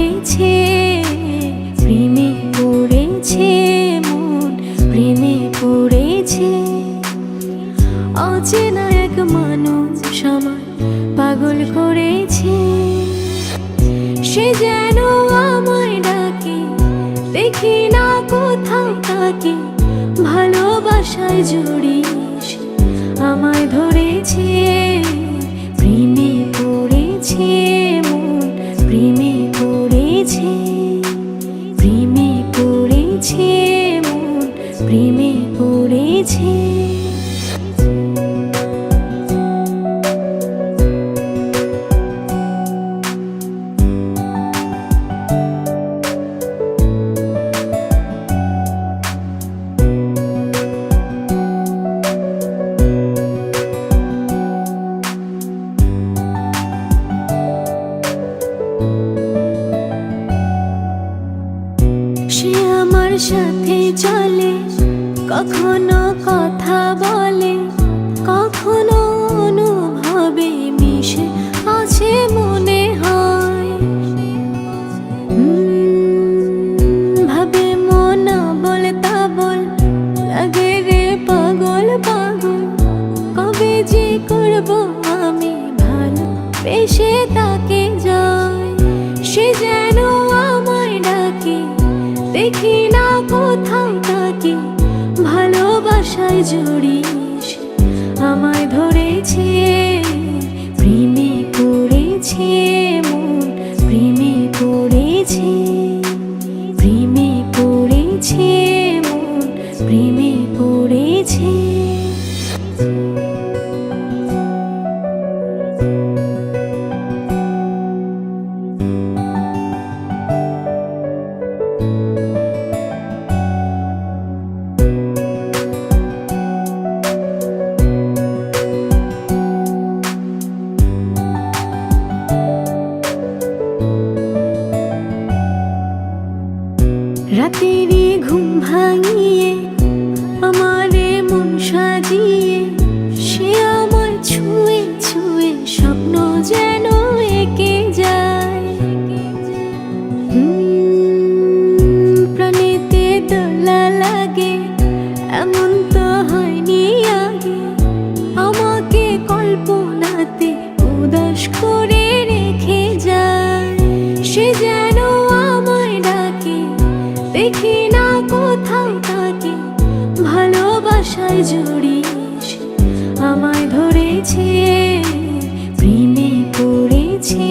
পড়েছে, প্রেমে পড়েছে মন, প্রেমে পড়েছে। অচেনা এক মানুষ আমায় পাগল করেছে। সে যেন আমায় ডাকে, দেখি না কোথাও তাকে। ভালোবাসায় জড়িয়ে আমায় ধরেছে, প্রেমে পড়েছে মন, প্রেমে পড়েছে, প্রেমে পড়েছে মন, প্রেমে পড়েছে। সে আমার সাথে চলে, কখনো কথা বলে, কখনো অনুভবে মিশে আছে মনে হয়। ভাবে মন বলে তা বল, লাগে রে পাগল পাগল। কবে যে করবো আমি ভালো বেশে তাকে যায়। সে যেন আমায় ডাকে, দেখি না কোথাও তাকে। ভালোবাসায় জড়িয়ে আমায় ধরেছে, প্রেমে পড়েছে মন, প্রেমে পড়েছে, প্রেমে পড়েছে মন, প্রেমে পড়েছে। রাতেরই ঘুম ভাঙিয়ে আমারে মন সাজিয়ে, সে আমায় ছুঁয়ে ছুঁয়ে স্বপ্ন যেন এঁকে যায়। প্রাণেতে দোলা লাগে, এমন তো হয়নি আগে। আমাকে কল্পনাতে উদাস করে রেখে যায়। সে যেন আমায় ডাকে, দেখি না কোথাও তাকে। ভালোবাসায় জড়িয়ে আমায় ধরেছে, প্রেমে পড়েছে